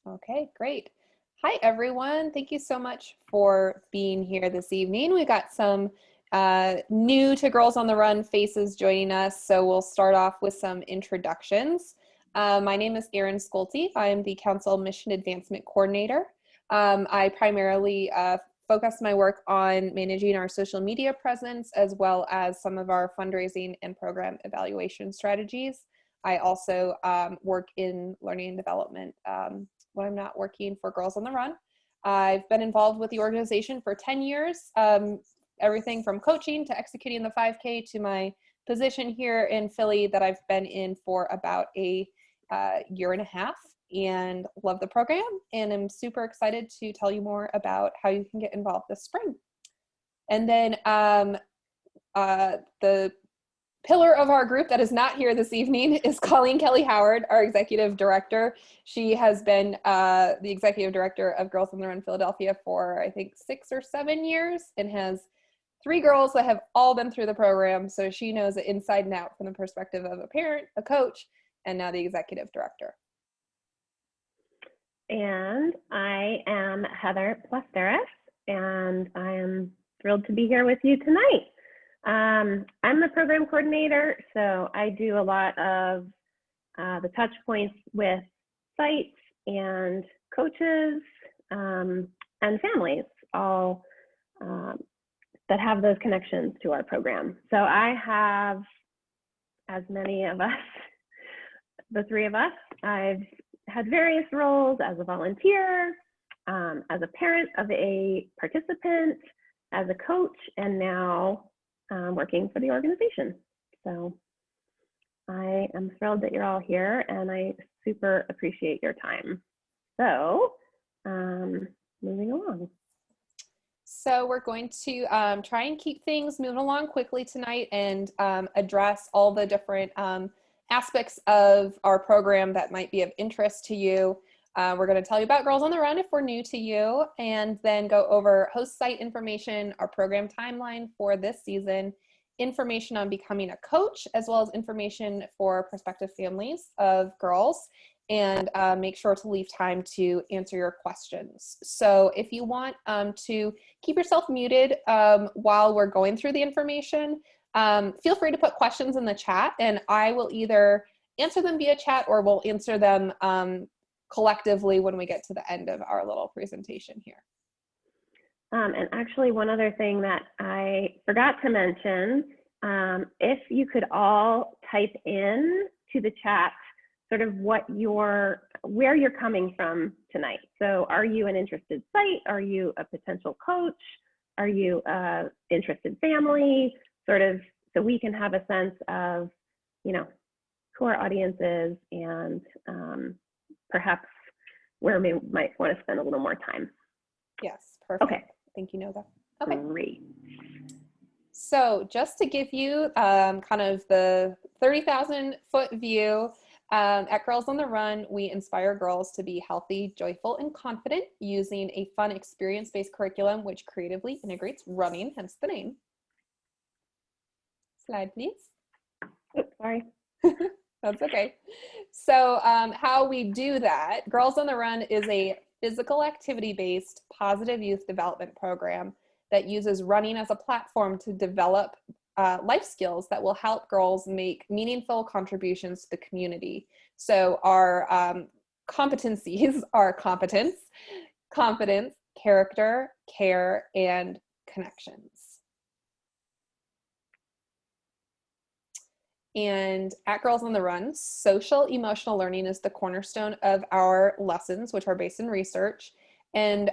Okay, great. Hi, everyone. Thank you so much for being here this evening. We got some new to Girls on the Run faces joining us, so we'll start off with some introductions. My name is Erin Schulte. I'm the Council Mission Advancement Coordinator. I primarily focus my work on managing our social media presence as well as some of our fundraising and program evaluation strategies. I also work in learning and development when I'm not working for Girls on the Run. I've been involved with the organization for 10 years, everything from coaching to executing the 5K to my position here in Philly that I've been in for about a year and a half, and love the program, and I'm super excited to tell you more about how you can get involved this spring. And then the pillar of our group that is not here this evening is Colleen Kelly Howard, our executive director. She has been the executive director of Girls on the Run Philadelphia for I think 6 or 7 years, and has 3 girls that have all been through the program. So she knows it inside and out from the perspective of a parent, a coach, and now the executive director. And I am Heather Plasteris, and I am thrilled to be here with you tonight. I'm the program coordinator, so I do a lot of the touch points with sites and coaches and families, all that have those connections to our program. So I have, as many of us, the 3 of us, I've had various roles as a volunteer, as a parent of a participant, as a coach, and now working for the organization. So I am thrilled that you're all here, and I super appreciate your time. So moving along. So we're going to try and keep things moving along quickly tonight and address all the different aspects of our program that might be of interest to you. We're going to tell you about Girls on the Run if we're new to you, and then go over host site information, our program timeline for this season, information on becoming a coach, as well as information for prospective families of girls, and make sure to leave time to answer your questions. So if you want to keep yourself muted while we're going through the information, feel free to put questions in the chat, and I will either answer them via chat or we'll answer them collectively when we get to the end of our little presentation here. And actually, one other thing that I forgot to mention, if you could all type in to the chat sort of where you're coming from tonight. So are you an interested site? Are you a potential coach? Are you an interested family? Sort of, so we can have a sense of, who our audience is, and perhaps where we might want to spend a little more time. Yes, perfect. Okay. Thank you, Nova. Okay. Great. So just to give you kind of the 30,000 foot view, at Girls on the Run, we inspire girls to be healthy, joyful, and confident using a fun experience-based curriculum which creatively integrates running, hence the name. Slide, please. Oops, sorry. That's okay. So how we do that, Girls on the Run is a physical activity-based positive youth development program that uses running as a platform to develop life skills that will help girls make meaningful contributions to the community. So our competencies are competence, confidence, character, care, and connections. And at Girls on the Run, social emotional learning is the cornerstone of our lessons, which are based in research. And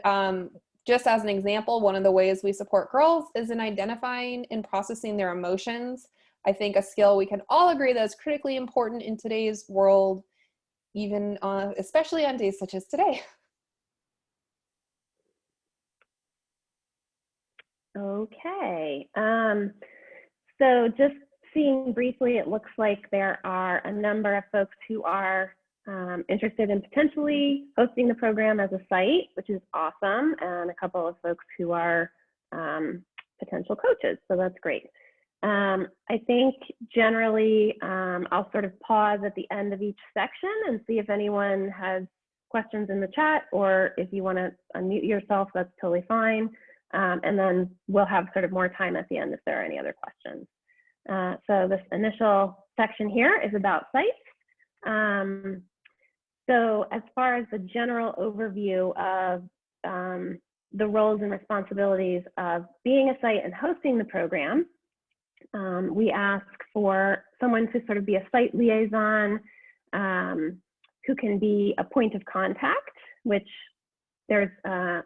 just as an example, one of the ways we support girls is in identifying and processing their emotions. I think a skill we can all agree that is critically important in today's world, even especially on days such as today. Okay. So just seeing briefly, it looks like there are a number of folks who are interested in potentially hosting the program as a site, which is awesome, and a couple of folks who are potential coaches, so that's great. I think generally I'll sort of pause at the end of each section and see if anyone has questions in the chat, or if you want to unmute yourself, that's totally fine. And then we'll have sort of more time at the end if there are any other questions. So this initial section here is about sites. So as far as the general overview of the roles and responsibilities of being a site and hosting the program, we ask for someone to sort of be a site liaison, who can be a point of contact, which there's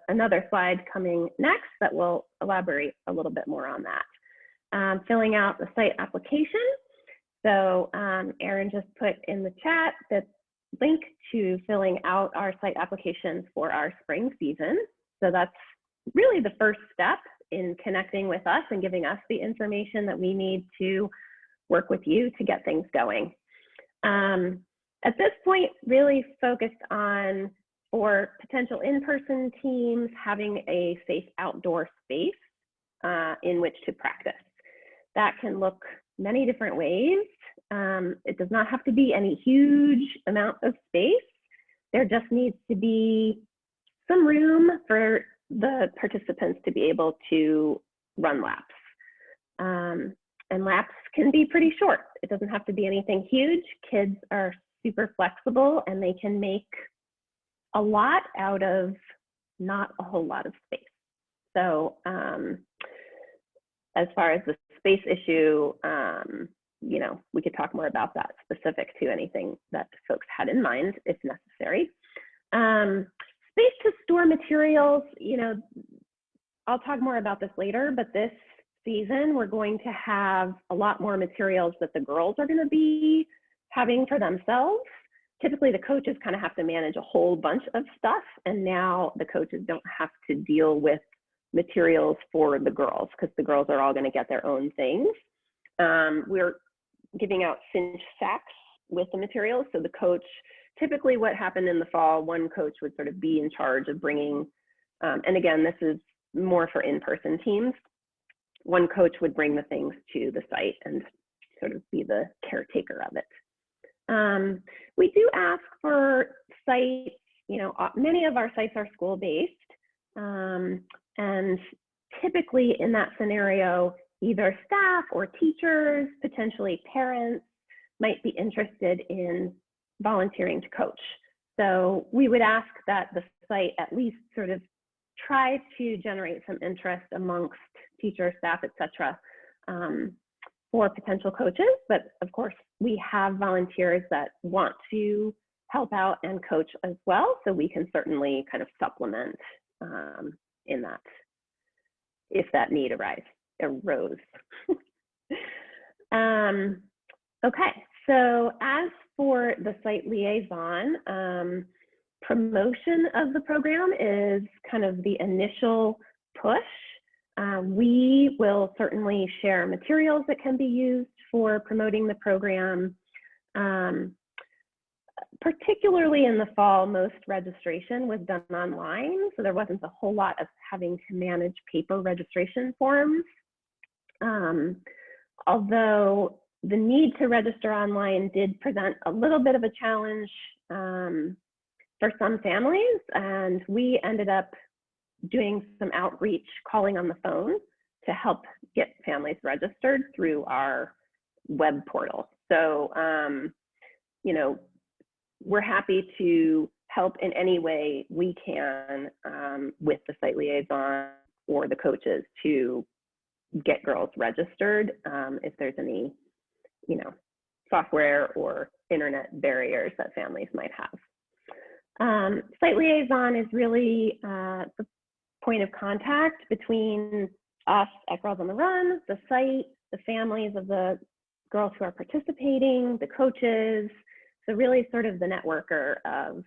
another slide coming next that will elaborate a little bit more on that. Filling out the site application. So Erin just put in the chat the link to filling out our site applications for our spring season. So that's really the first step in connecting with us and giving us the information that we need to work with you to get things going. At this point, really focused on, for potential in-person teams, having a safe outdoor space in which to practice. That can look many different ways. It does not have to be any huge amount of space. There just needs to be some room for the participants to be able to run laps. And laps can be pretty short. It doesn't have to be anything huge. Kids are super flexible and they can make a lot out of not a whole lot of space. So as far as the space issue, you know, we could talk more about that specific to anything that folks had in mind if necessary. Space to store materials, you know, I'll talk more about this later, but this season we're going to have a lot more materials that the girls are going to be having for themselves. Typically the coaches kind of have to manage a whole bunch of stuff, and now the coaches don't have to deal with materials for the girls because the girls are all going to get their own things. We're giving out cinch sacks with the materials. So the coach, typically what happened in the fall, one coach would sort of be in charge of bringing, and again, this is more for in-person teams. One coach would bring the things to the site and sort of be the caretaker of it. We do ask for sites, you know, many of our sites are school-based, and typically in that scenario, either staff or teachers, potentially parents, might be interested in volunteering to coach. So we would ask that the site at least sort of try to generate some interest amongst teachers, staff, et cetera, for potential coaches. But of course, we have volunteers that want to help out and coach as well. So we can certainly kind of supplement in that, if that need arose. Okay, so as for the site liaison, promotion of the program is kind of the initial push. We will certainly share materials that can be used for promoting the program. Particularly in the fall, most registration was done online, so there wasn't a whole lot of having to manage paper registration forms. Although the need to register online did present a little bit of a challenge for some families, and we ended up doing some outreach, calling on the phone to help get families registered through our web portal. So, you know, we're happy to help in any way we can with the site liaison or the coaches to get girls registered if there's any, you know, software or internet barriers that families might have. Site liaison is really the point of contact between us at Girls on the Run, the site, the families of the girls who are participating, the coaches. So really sort of the networker of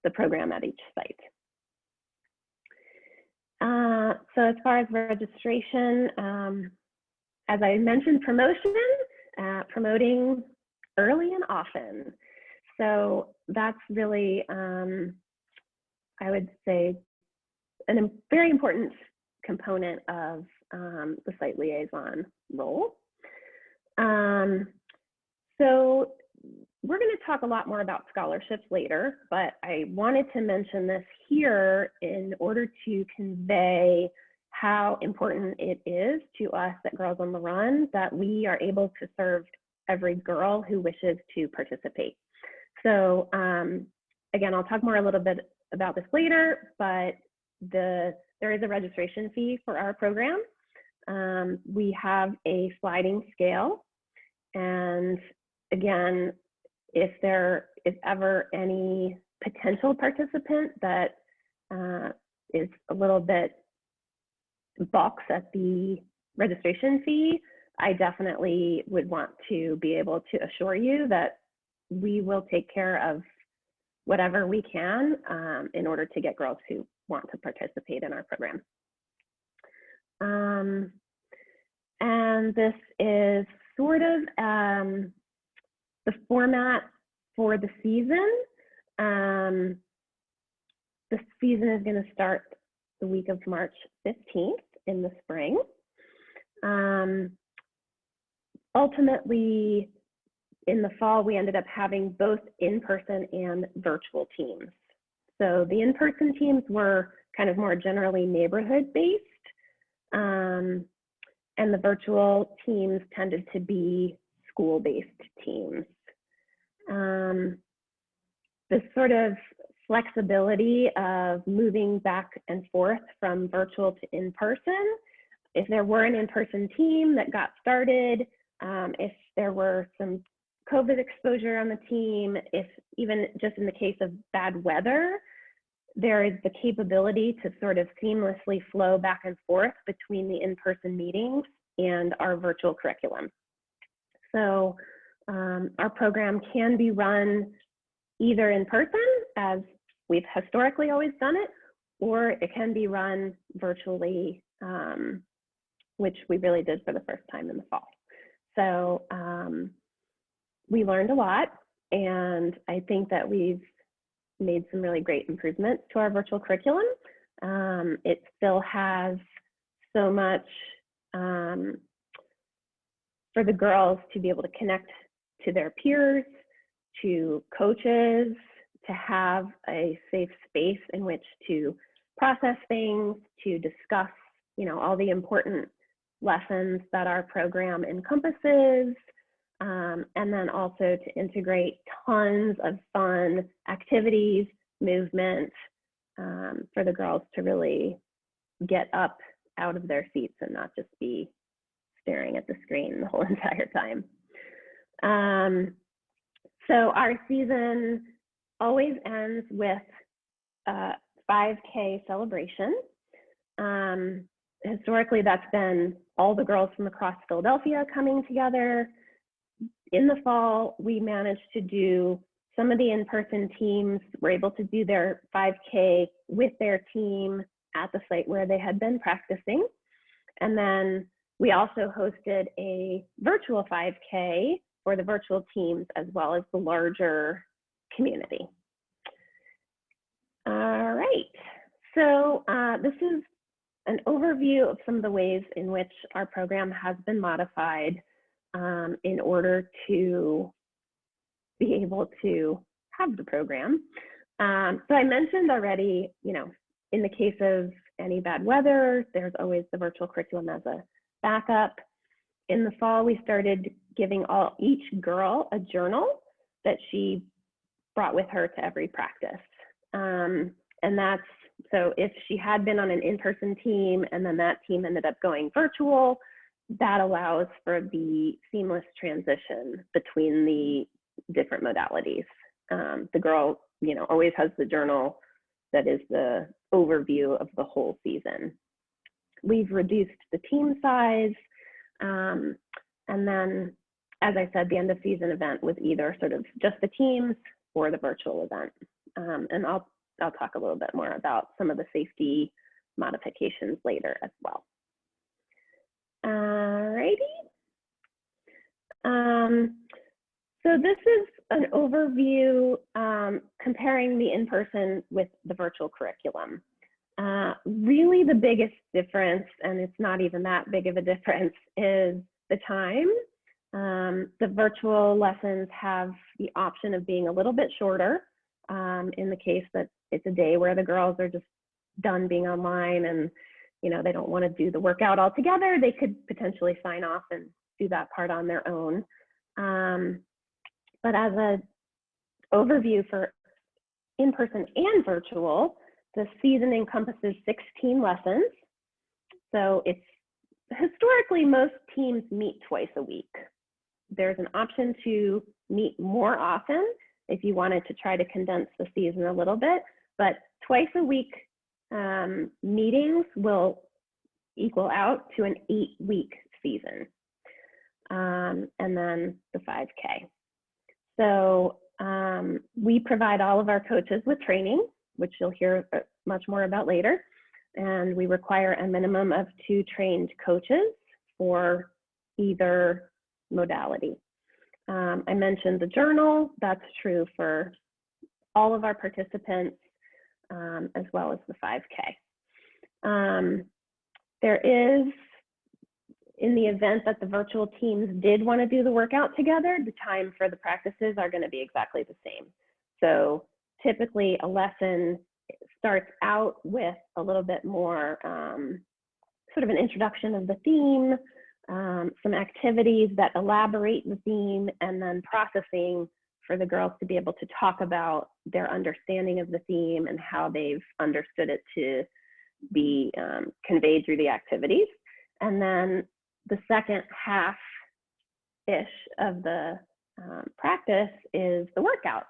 the program at each site. So as far as registration, as I mentioned, promoting early and often. So that's really, I would say, a very important component of the site liaison role. So we're going to talk a lot more about scholarships later, but I wanted to mention this here in order to convey how important it is to us at Girls on the Run that we are able to serve every girl who wishes to participate. So again, I'll talk more a little bit about this later, but there is a registration fee for our program. We have a sliding scale, and again, if there is ever any potential participant that is a little bit balks at the registration fee, I definitely would want to be able to assure you that we will take care of whatever we can in order to get girls who want to participate in our program. And this is sort of the format for the season. The season is going to start the week of March 15th in the spring. Ultimately, in the fall, we ended up having both in-person and virtual teams. So the in-person teams were kind of more generally neighborhood-based, and the virtual teams tended to be school-based teams. This sort of flexibility of moving back and forth from virtual to in-person, if there were an in-person team that got started, if there were some COVID exposure on the team, if even just in the case of bad weather, there is the capability to sort of seamlessly flow back and forth between the in-person meetings and our virtual curriculum. So our program can be run either in person, as we've historically always done it, or it can be run virtually, which we really did for the first time in the fall. So we learned a lot, and I think that we've made some really great improvements to our virtual curriculum. It still has so much for the girls to be able to connect to their peers, to coaches, to have a safe space in which to process things, to discuss, you know, all the important lessons that our program encompasses, and then also to integrate tons of fun activities, movement, for the girls to really get up out of their seats and not just be staring at the screen the whole entire time. So our season always ends with a 5K celebration. Historically, that's been all the girls from across Philadelphia coming together. In the fall, we managed to do some of the in-person teams were able to do their 5K with their team at the site where they had been practicing. And then we also hosted a virtual 5K for the virtual teams as well as the larger community. All right, so this is an overview of some of the ways in which our program has been modified in order to be able to have the program. So I mentioned already, you know, in the case of any bad weather, there's always the virtual curriculum as a backup. In the fall, we started giving each girl a journal that she brought with her to every practice. And that's, so if she had been on an in-person team and then that team ended up going virtual, that allows for the seamless transition between the different modalities. The girl, you know, always has the journal that is the overview of the whole season. We've reduced the team size. And then, as I said, the end of season event was either sort of just the teams or the virtual event. And I'll talk a little bit more about some of the safety modifications later as well. Alrighty. So this is an overview comparing the in-person with the virtual curriculum. Really the biggest difference, and it's not even that big of a difference, is the time. The virtual lessons have the option of being a little bit shorter in the case that it's a day where the girls are just done being online and they don't want to do the workout all together. They could potentially sign off and do that part on their own. But as an overview for in-person and virtual, the season encompasses 16 lessons. So it's historically most teams meet twice a week. There's an option to meet more often if you wanted to try to condense the season a little bit, but twice a week meetings will equal out to an 8-week season. And then the 5K. So we provide all of our coaches with training, which you'll hear much more about later. And we require a minimum of 2 trained coaches for either modality. I mentioned the journal. That's true for all of our participants, as well as the 5K. There is, in the event that the virtual teams did want to do the workout together, the time for the practices are going to be exactly the same. So typically a lesson starts out with a little bit more sort of an introduction of the theme, some activities that elaborate the theme, and then processing for the girls to be able to talk about their understanding of the theme and how they've understood it to be conveyed through the activities. And then the second half-ish of the practice is the workout.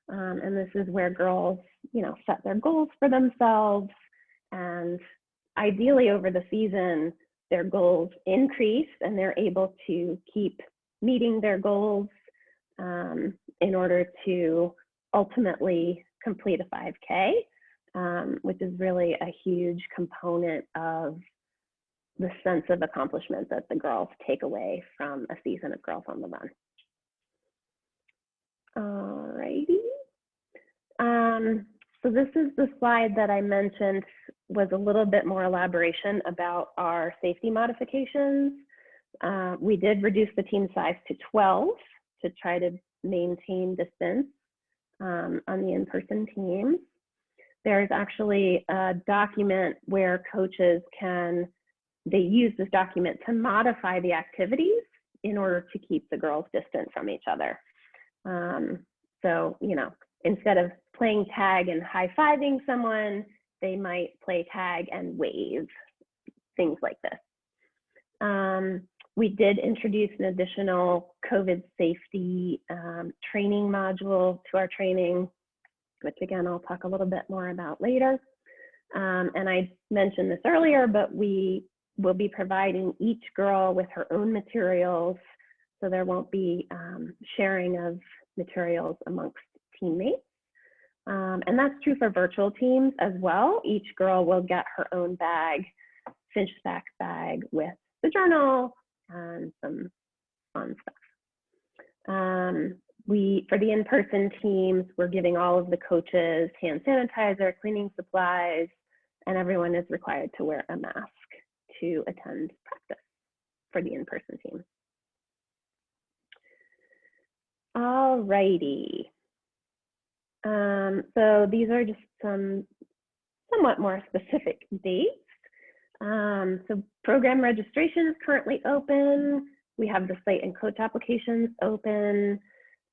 And this is where girls, set their goals for themselves. And ideally over the season, their goals increase and they're able to keep meeting their goals in order to ultimately complete a 5K, which is really a huge component of the sense of accomplishment that the girls take away from a season of Girls on the Run. Alrighty. So this is the slide that I mentioned was a little bit more elaboration about our safety modifications. We did reduce the team size to 12 to try to maintain distance on the in-person teams. There's actually a document where coaches they use this document to modify the activities in order to keep the girls distant from each other. So, instead of playing tag and high-fiving someone, they might play tag and wave, things like this. We did introduce an additional COVID safety training module to our training, which again, I'll talk a little bit more about later. And I mentioned this earlier, but we will be providing each girl with her own materials, so there won't be sharing of materials amongst teammates. And that's true for virtual teams as well. Each girl will get her own bag, Finchback bag with the journal and some fun stuff. For the in-person teams, we're giving all of the coaches hand sanitizer, cleaning supplies, and everyone is required to wear a mask to attend practice for the in-person team. All righty. So these are just some somewhat more specific dates. So program registration is currently open. We have the site and coach applications open.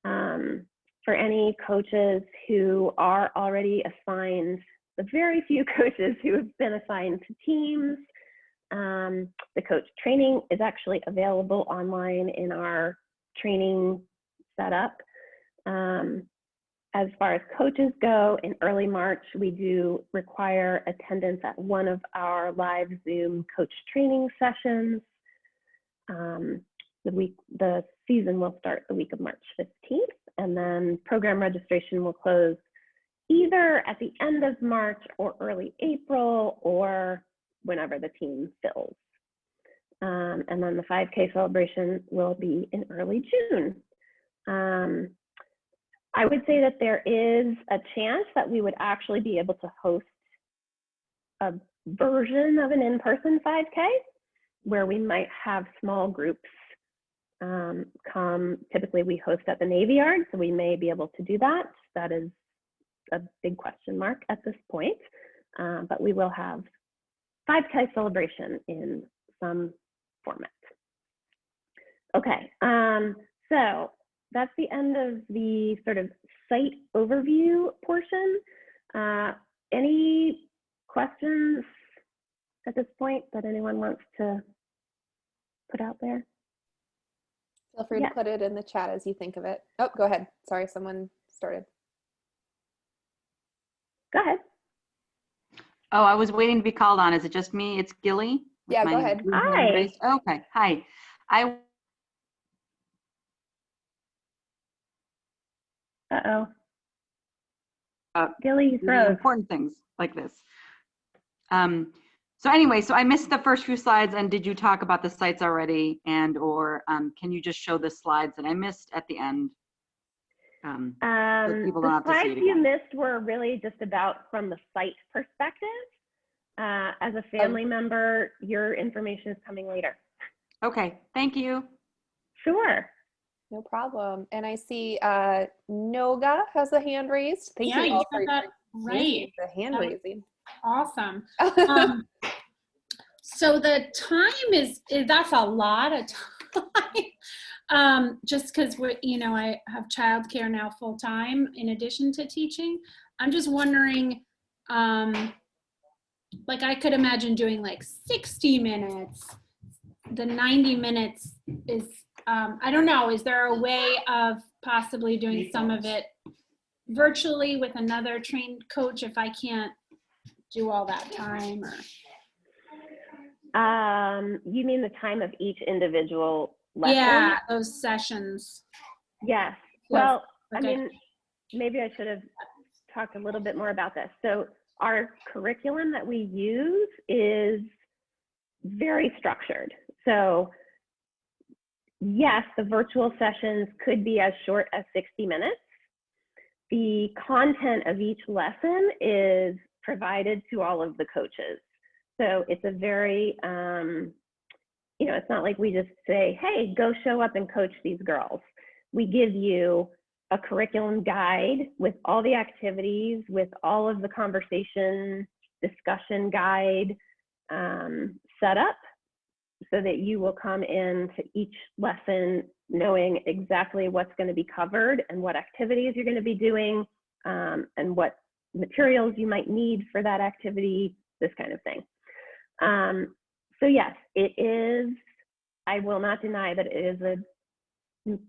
For any coaches who are already assigned, the very few coaches who have been assigned to teams, the coach training is actually available online in our training setup. As far as coaches go, in early March, we do require attendance at one of our live Zoom coach training sessions. The season will start the week of March 15th, and then program registration will close either at the end of March or early April, or whenever the team fills. And then the 5K celebration will be in early June. I would say that there is a chance that we would actually be able to host a version of an in-person 5K where we might have small groups typically we host at the Navy Yard, so we may be able to do that. That is a big question mark at this point, but we will have 5K celebration in some format. Okay, so that's the end of the sort of site overview portion. Any questions at this point that anyone wants to put out there? Feel free to put it in the chat as you think of it. Oh, go ahead. Sorry, someone started. Go ahead. Oh, I was waiting to be called on. Is it just me? It's Gilly? Yeah, go ahead. Hi. Okay, hi. Uh-oh. Gilly Really froze. important things like this. So anyway, so I missed the first few slides, and did you talk about the sites already, or can you just show the slides that I missed at the end? So people don't The have to see slides it you again. missed were really just about from the site perspective. As a family member, your information is coming later. Okay, thank you. Sure. No problem. And I see Noga has a hand raised. Thank you all for that right. the hand raising. Awesome. So the time that's a lot of time. Just because I have childcare now full time in addition to teaching. I'm just wondering, like I could imagine doing like 60 minutes. The 90 minutes is, I don't know, is there a way of possibly doing some of it virtually with another trained coach if I can't do all that time? Or you mean the time of each individual lesson? Yeah, those sessions. Yes. Well, okay. I mean, maybe I should have talked a little bit more about this. So our curriculum that we use is very structured. So yes, the virtual sessions could be as short as 60 minutes. The content of each lesson is provided to all of the coaches. So it's a very, it's not like we just say, hey, go show up and coach these girls. We give you a curriculum guide with all the activities, with all of the conversation, discussion guide set up so that you will come into each lesson knowing exactly what's going to be covered and what activities you're going to be doing and what materials you might need for that activity, this kind of thing. So yes, it is, I will not deny that it is a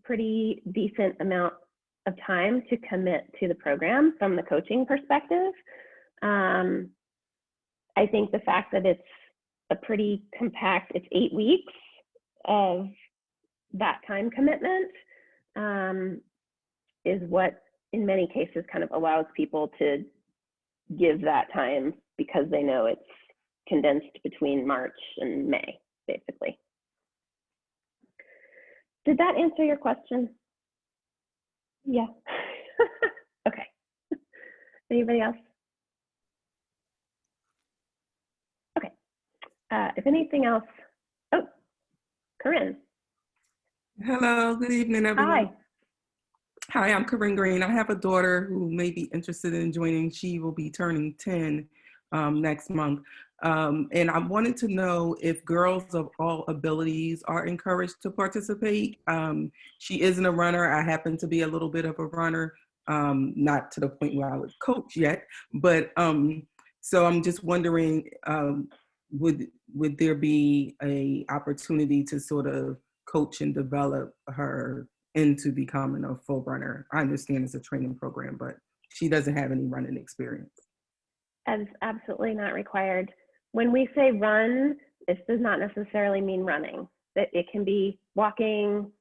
pretty decent amount of time to commit to the program from the coaching perspective. I think the fact that it's a pretty compact, it's 8 weeks of that time commitment is what in many cases kind of allows people to give that time because they know it's condensed between March and May, basically. Did that answer your question? Yeah. Okay. Anybody else? Okay. If anything else, oh, Corinne. Hello, good evening, everyone. Hi. Hi, I'm Corinne Green. I have a daughter who may be interested in joining. She will be turning 10 next month. And I wanted to know if girls of all abilities are encouraged to participate. She isn't a runner. I happen to be a little bit of a runner, not to the point where I would coach yet, but so I'm just wondering, would there be a opportunity to sort of coach and develop her into becoming a full runner? I understand it's a training program, but she doesn't have any running experience. As absolutely not required. When we say run, this does not necessarily mean running. It can be walking.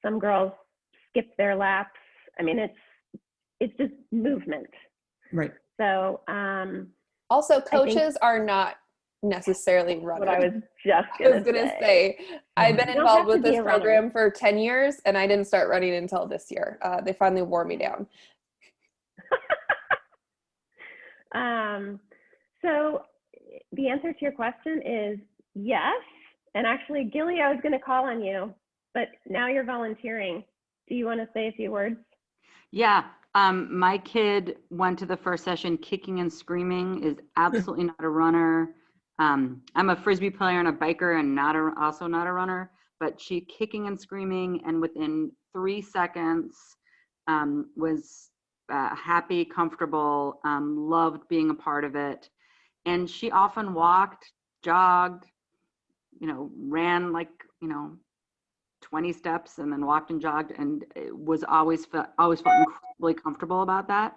Some girls skip their laps. I mean, it's just movement. Right. So also coaches are not necessarily runners. What I was just gonna say. I've been involved with this program for 10 years and I didn't start running until this year. They finally wore me down. So the answer to your question is yes. And actually, Gilly, I was going to call on you but now you're volunteering. Do you want to say a few words? Yeah, my kid went to the first session kicking and screaming, is absolutely not a runner. I'm a Frisbee player and a biker and also not a runner, but she kicking and screaming, and within 3 seconds was happy, comfortable, loved being a part of it. And she often walked, jogged, ran 20 steps and then walked and jogged, and it was always felt incredibly comfortable about that.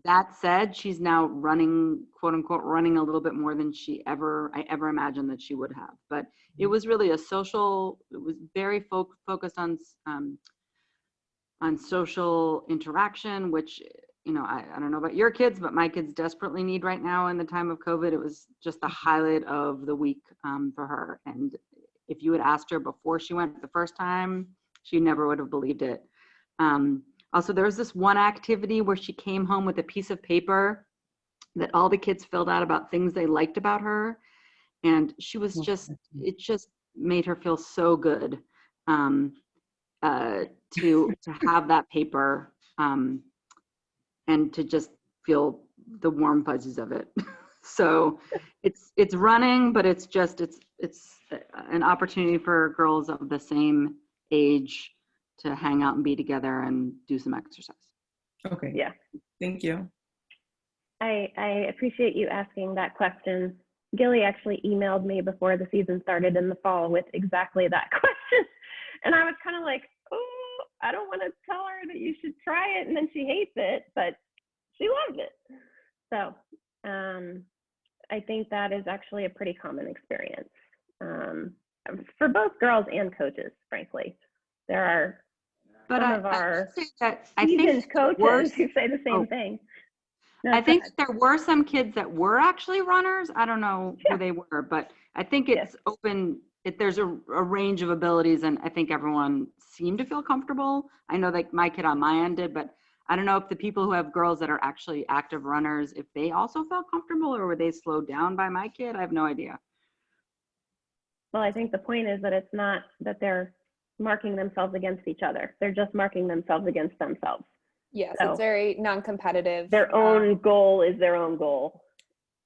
That said, she's now running, quote unquote, running a little bit more than I ever imagined that she would have. But it was really it was very focused on social interaction, which, I don't know about your kids, but my kids desperately need right now in the time of COVID. It was just the highlight of the week for her. And if you had asked her before she went the first time, she never would have believed it. Also, there was this one activity where she came home with a piece of paper that all the kids filled out about things they liked about her. And she was it just made her feel so good to have that paper and to just feel the warm fuzzies of it. So it's running, but it's an opportunity for girls of the same age to hang out and be together and do some exercise. Okay. Yeah. Thank you. I appreciate you asking that question. Gilly actually emailed me before the season started in the fall with exactly that question. And I was kind of like, oh, I don't want to tell her that you should try it. And then she hates it, but she loves it. So I think that is actually a pretty common experience for both girls and coaches, frankly. There are some of our seasoned coaches who say the same thing. No, I think there were some kids that were actually runners. I don't know who they were, but I think it's open. There's a range of abilities, and I think everyone seemed to feel comfortable. I know that my kid on my end did, but I don't know if the people who have girls that are actually active runners, if they also felt comfortable, or were they slowed down by my kid? I have no idea. Well, I think the point is that it's not that they're marking themselves against each other. They're just marking themselves against themselves. Yes, So it's very non-competitive. Their own goal is their own goal.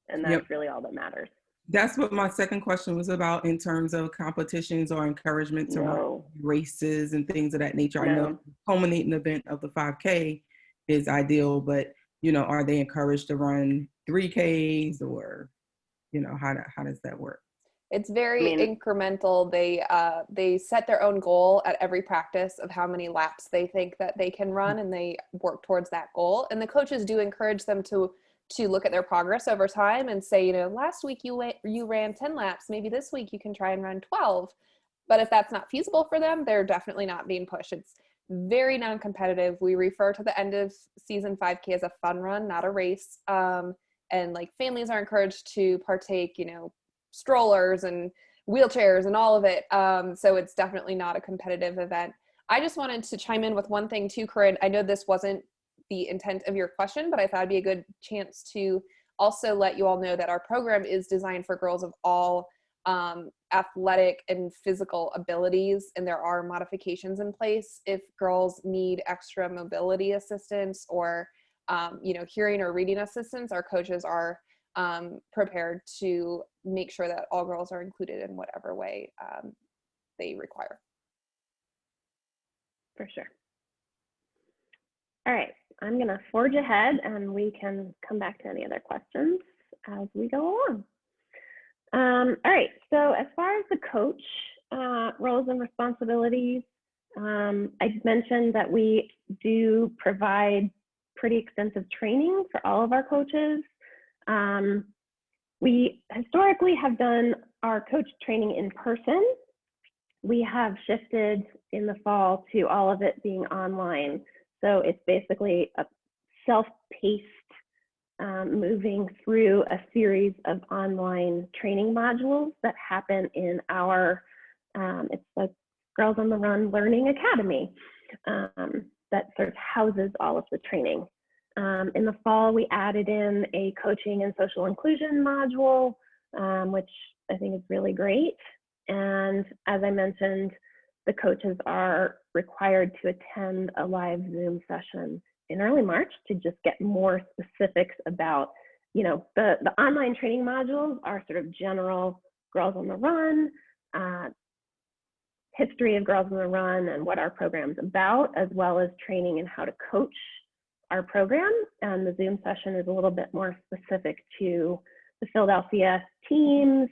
And that's really all that matters. That's what my second question was about in terms of competitions or encouragement to run races and things of that nature. I know the culminating event of the 5K is ideal, but, are they encouraged to run 3Ks or, how does that work? It's very incremental. They set their own goal at every practice of how many laps they think that they can run, and they work towards that goal. And the coaches do encourage them to look at their progress over time and say, last week you ran 10 laps. Maybe this week you can try and run 12. But if that's not feasible for them, they're definitely not being pushed. It's very non-competitive. We refer to the end of season 5K as a fun run, not a race. And families are encouraged to partake, strollers and wheelchairs and all of it. So it's definitely not a competitive event. I just wanted to chime in with one thing too, Corinne. I know this wasn't the intent of your question, but I thought it'd be a good chance to also let you all know that our program is designed for girls of all athletic and physical abilities, and there are modifications in place if girls need extra mobility assistance or hearing or reading assistance. Our coaches are prepared to make sure that all girls are included in whatever way they require. For sure. All right, I'm gonna forge ahead and we can come back to any other questions as we go along. All right, so as far as the coach roles and responsibilities, I just mentioned that we do provide pretty extensive training for all of our coaches. We historically have done our coach training in person. We have shifted in the fall to all of it being online. So it's basically a self-paced moving through a series of online training modules that happen in our, it's the Girls on the Run Learning Academy that sort of houses all of the training. In the fall, we added in a coaching and social inclusion module, which I think is really great. And as I mentioned, the coaches are required to attend a live Zoom session in early March to just get more specifics about, the online training modules are sort of general Girls on the Run, history of Girls on the Run and what our program's about, as well as training in how to coach our program. And the Zoom session is a little bit more specific to the Philadelphia teams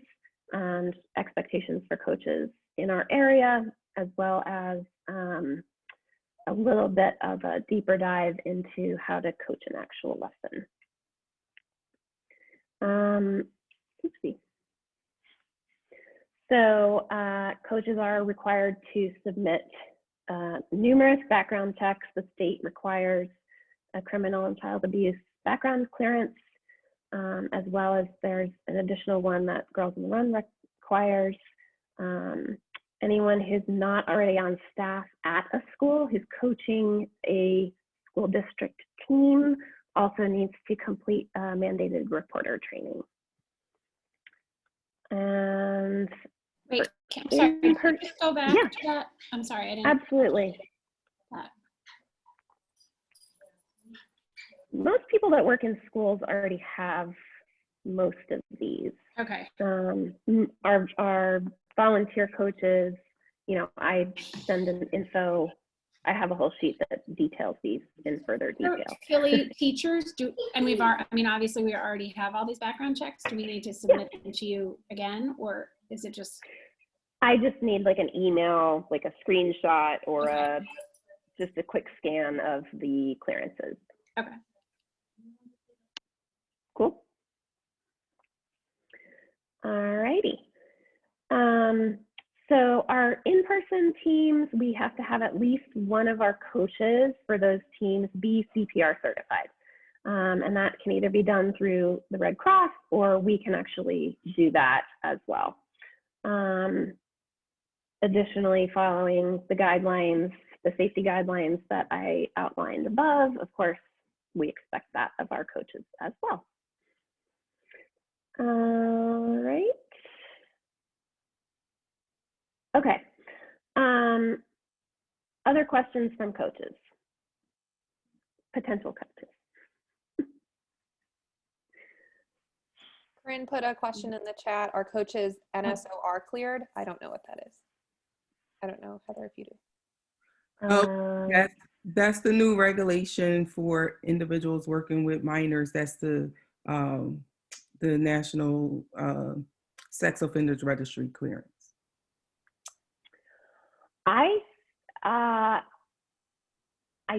and expectations for coaches in our area, as well as a little bit of a deeper dive into how to coach an actual lesson. Oopsie. So coaches are required to submit numerous background checks. The state requires a criminal and child abuse background clearance, as well as there's an additional one that Girls on the Run requires. Anyone who's not already on staff at a school who's coaching a school district team also needs to complete mandated reporter training. And wait, I'm sorry, can you just go back to that? I'm sorry, I didn't. Absolutely. Most people that work in schools already have most of these. Okay. Our volunteer coaches, I send an info. I have a whole sheet that details these in further detail. Philly teachers obviously we already have all these background checks. Do we need to submit them to you again, or is it just? I just need like an email, like a screenshot, or okay. Just a quick scan of the clearances. Okay. Cool. All righty. So our in-person teams, we have to have at least one of our coaches for those teams be CPR certified. And that can either be done through the Red Cross, or we can actually do that as well. Additionally, following the guidelines, the safety guidelines that I outlined above, of course, we expect that of our coaches as well. All right. Okay. Other questions from coaches, potential coaches. Corinne put a question in the chat. Are coaches NSOR cleared? I don't know what that is. I don't know, Heather, if you do. That's the new regulation for individuals working with minors. That's the National Sex Offenders Registry clearance. I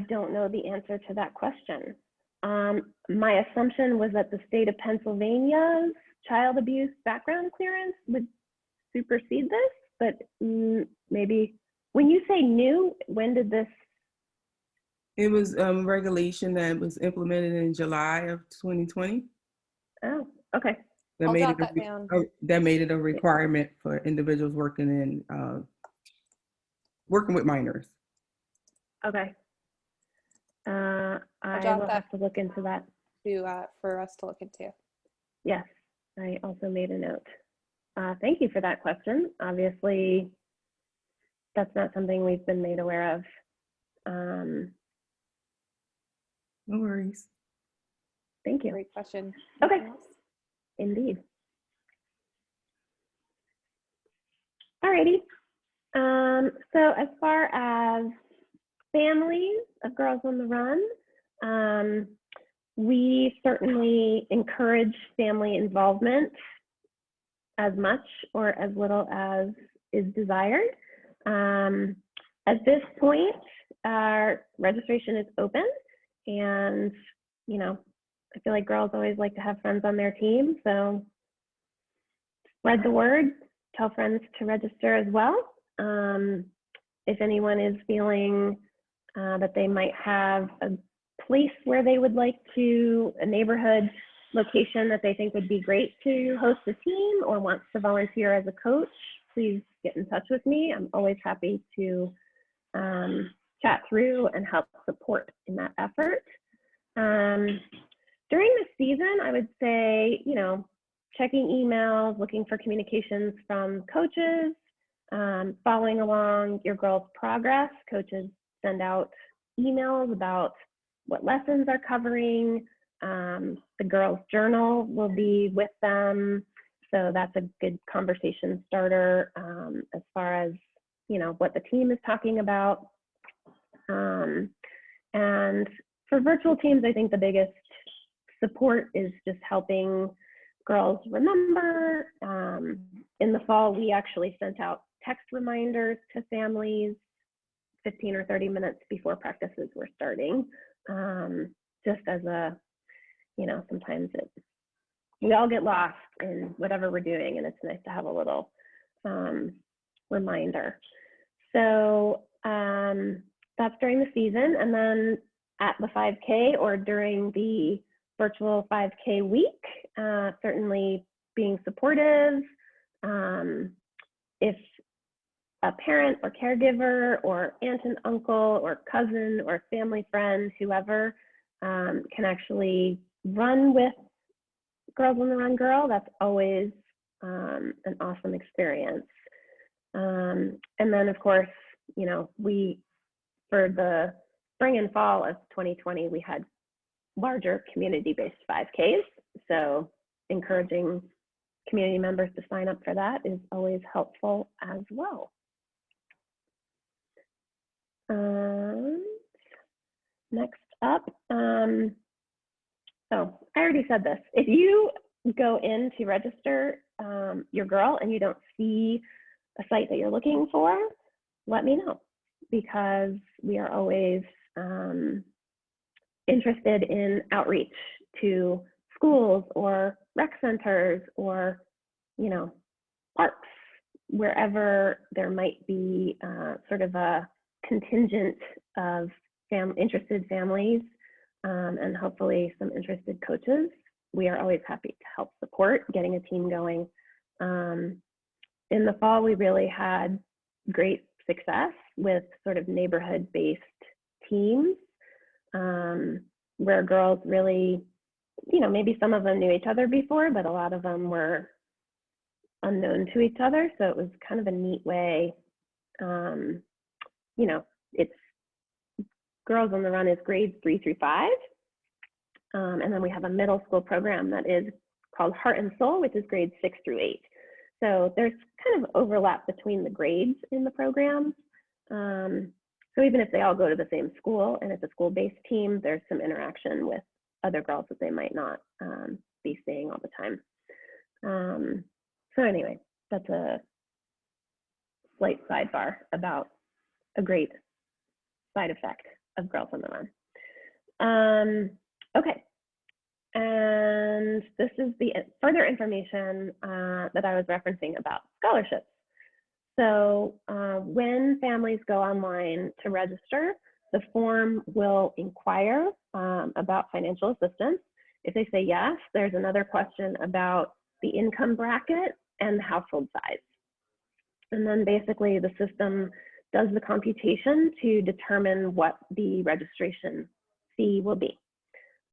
don't know the answer to that question. My assumption was that the state of Pennsylvania's child abuse background clearance would supersede this, but maybe, when you say new, when did this? It was regulation that was implemented in July of 2020. Oh, okay. I'll jot that down. That made it a requirement for individuals working with minors. Okay. I will have to look into that. For us to look into. Yes, I also made a note. Thank you for that question. Obviously, that's not something we've been made aware of. No worries. Thank you. Great question. Okay. Indeed. Alrighty. So as far as families of Girls on the Run, we certainly encourage family involvement as much or as little as is desired. At this point, our registration is open, and I feel like girls always like to have friends on their team, so spread the word, tell friends to register as well. If anyone is feeling that they might have a place where they would like to, a neighborhood location that they think would be great to host a team, or wants to volunteer as a coach, please get in touch with me. I'm always happy to chat through and help support in that effort. During the season, I would say, checking emails, looking for communications from coaches, Following along your girls' progress, coaches send out emails about what lessons are covering. The girls' journal will be with them. So that's a good conversation starter as far as, you know, what the team is talking about. And for virtual teams, I think the biggest support is just helping girls remember. In the fall, we actually sent out text reminders to families 15 or 30 minutes before practices were starting, just as a, you know, sometimes we all get lost in whatever we're doing, and it's nice to have a little reminder. So that's during the season, and then at the 5K or during the virtual 5K week, certainly being supportive. If a parent or caregiver or aunt and uncle or cousin or family friend, whoever, can actually run with Girls on the Run Girl, that's always an awesome experience. And then of course, you know, for the spring and fall of 2020, we had larger community-based 5Ks. So encouraging community members to sign up for that is always helpful as well. Next up, so I already said this. If you go in to register your girl and you don't see a site that you're looking for, let me know, because we are always interested in outreach to schools or rec centers or, you know, parks, wherever there might be sort of a contingent of interested families and hopefully some interested coaches. We are always happy to help support getting a team going. In the fall, we really had great success with sort of neighborhood-based teams where girls really, you know, maybe some of them knew each other before, but a lot of them were unknown to each other. So it was kind of a neat way, you know, it's Girls on the Run is grades 3 through 5. And then we have a middle school program that is called Heart and Soul, which is grades 6 through 8. So there's kind of overlap between the grades in the program. So even if they all go to the same school and it's a school-based team, there's some interaction with other girls that they might not be seeing all the time. So anyway, that's a slight sidebar about a great side effect of Girls on the Run. Okay, and this is the further information that I was referencing about scholarships. So when families go online to register, the form will inquire about financial assistance. If they say yes, there's another question about the income bracket and the household size. And then basically the system does the computation to determine what the registration fee will be.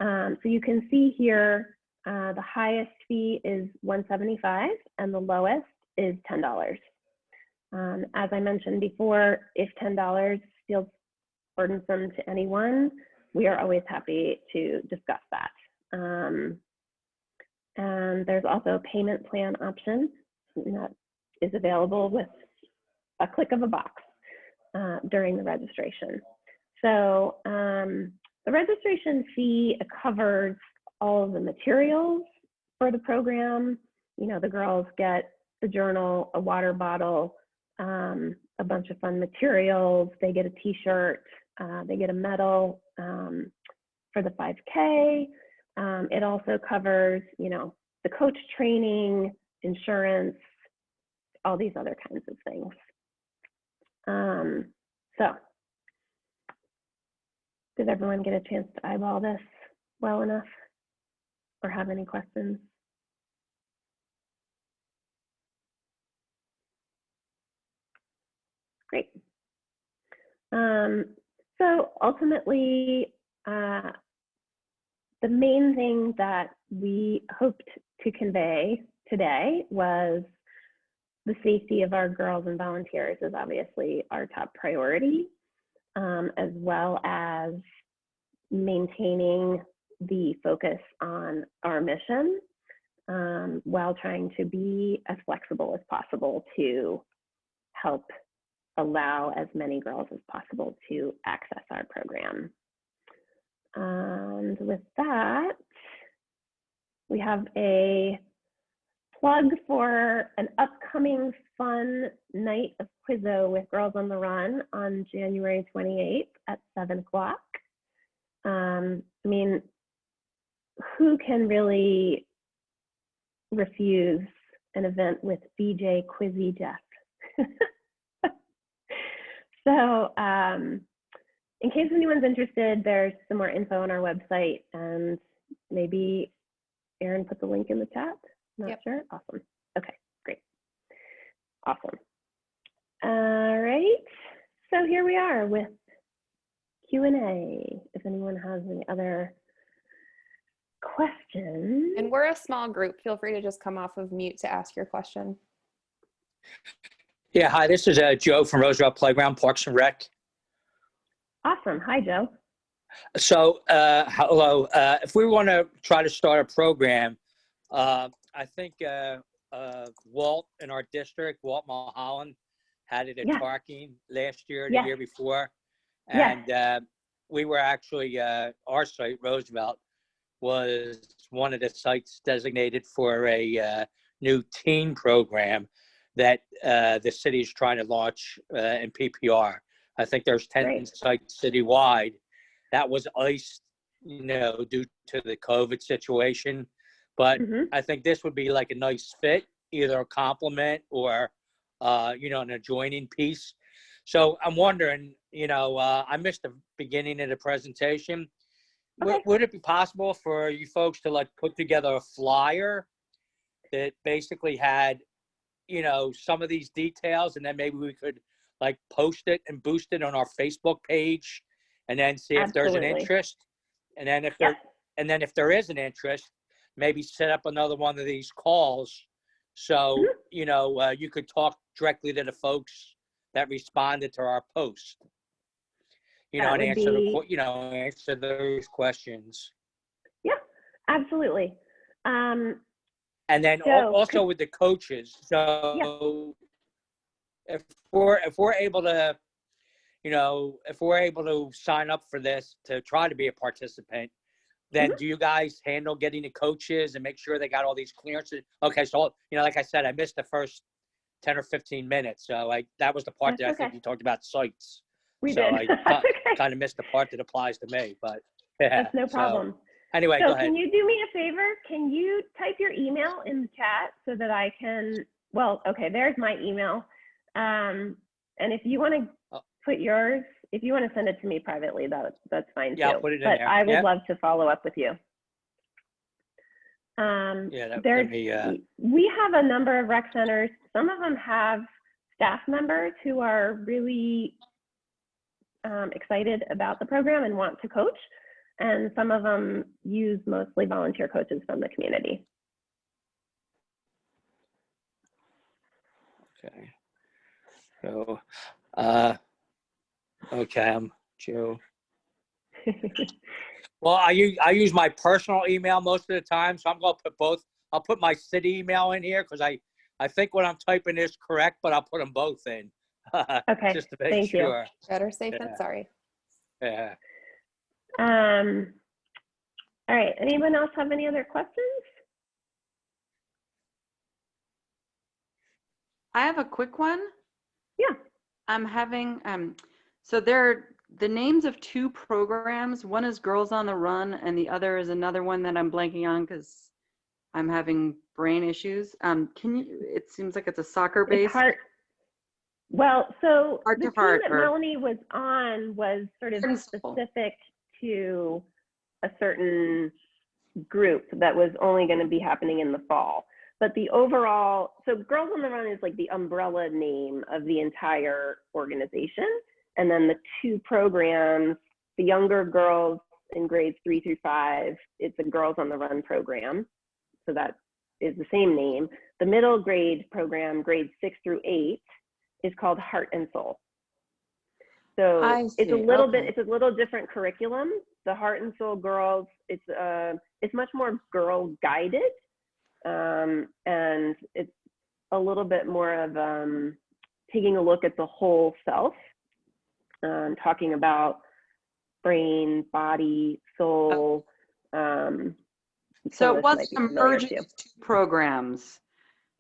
So you can see here, the highest fee is $175 and the lowest is $10. As I mentioned before, if $10 feels burdensome to anyone, we are always happy to discuss that. And there's also a payment plan option that is available with a click of a box during the registration. So the registration fee covers all of the materials for the program. You know, the girls get the journal, a water bottle, a bunch of fun materials. They get a t-shirt, they get a medal for the 5K. It also covers, you know, the coach training, insurance, all these other kinds of things. So did everyone get a chance to eyeball this well enough or have any questions? Great. So ultimately, the main thing that we hoped to convey today was the safety of our girls and volunteers is obviously our top priority, as well as maintaining the focus on our mission, while trying to be as flexible as possible to help allow as many girls as possible to access our program. And with that, we have a plug for an upcoming fun night of Quizzo with Girls on the Run on January 28th at 7 o'clock. I mean, who can really refuse an event with BJ Quizzy Jeff? So in case anyone's interested, there's some more info on our website, and maybe Erin put the link in the chat. Not sure. Awesome. Okay, great. Awesome. All right. So here we are with Q&A. If anyone has any other questions. And we're a small group. Feel free to just come off of mute to ask your question. Yeah, hi, this is Joe from Roosevelt Playground, Parks and Rec. Awesome. Hi, Joe. So, hello. If we want to try to start a program, I think Walt in our district, Walt Mulholland, had it at Tarkine last year, the year before. And we were actually, our site, Roosevelt, was one of the sites designated for a new teen program that the city is trying to launch in PPR. I think there's 10 sites citywide. That was iced, you know, due to the COVID situation. But I think this would be like a nice fit, either a complement or, you know, an adjoining piece. So I'm wondering, you know, I missed the beginning of the presentation. Would it be possible for you folks to like put together a flyer that basically had, you know, some of these details, and then maybe we could like post it and boost it on our Facebook page, and then see if there's an interest, and then if there, and then if there is an interest, maybe set up another one of these calls, so you know, you could talk directly to the folks that responded to our post, you know, and answer the, you know, answer those questions. Yeah, absolutely. And then also with the coaches. So if we're able to, you know, if we're able to sign up for this to try to be a participant, then do you guys handle getting the coaches and make sure they got all these clearances? Okay, so, you know, like I said, I missed the first 10 or 15 minutes. So that was the part that I think you talked about sites. We did. I kind of missed the part that applies to me, but yeah. That's no problem. Anyway, so go ahead. Can you do me a favor? Can you type your email in the chat so that I can, well, okay, there's my email. And if you want to put yours, if you want to send it to me privately, that's fine too. I'll put it in there. I would love to follow up with you. We have a number of rec centers. Some of them have staff members who are really excited about the program and want to coach. And some of them use mostly volunteer coaches from the community. Okay. So, okay, I'm Joe. Well, I use my personal email most of the time, so I'm going to put both. I'll put my city email in here because I think what I'm typing is correct, but I'll put them both in. Okay. Just to make sure. Better safe than sorry. Yeah. All right. Anyone else have any other questions? I have a quick one. Yeah. I'm having, so they're the names of two programs. One is Girls on the Run, and the other is another one that I'm blanking on because I'm having brain issues. Can you, it seems like it's a soccer-based. Well, so Heart the to team Heart, that Melanie was on was sort of specific to a certain group that was only going to be happening in the fall. But the overall, so Girls on the Run is like the umbrella name of the entire organization. And then the two programs, the younger girls in grades 3 through 5, it's a Girls on the Run program. So that is the same name. The middle grade program, grades 6 through 8, is called Heart and Soul. So it's a little bit, it's a little different curriculum. The Heart and Soul girls, it's much more girl guided, and it's a little bit more of taking a look at the whole self, talking about brain, body, soul. So it wasn't a merge of two programs.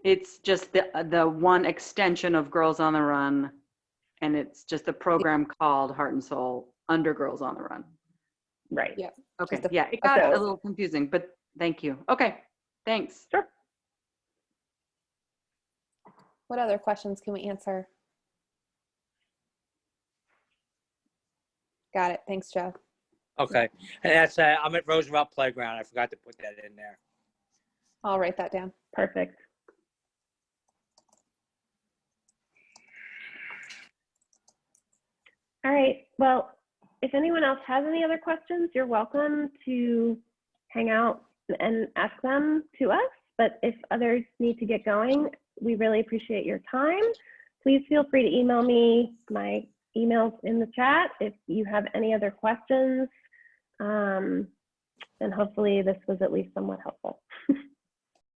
It's just the one extension of Girls on the Run, and it's just a program called Heart and Soul under Girls on the Run. Right. Yeah. Okay. Yeah, it got a little confusing, but thank you. Okay. Thanks. Sure. What other questions can we answer? Got it. Thanks, Joe. Okay. And that's, I'm at Roosevelt Playground. I forgot to put that in there. I'll write that down. Perfect. All right. Well, if anyone else has any other questions, you're welcome to hang out and ask them to us. But if others need to get going, we really appreciate your time. Please feel free to email me. My email's in the chat if you have any other questions. And hopefully this was at least somewhat helpful.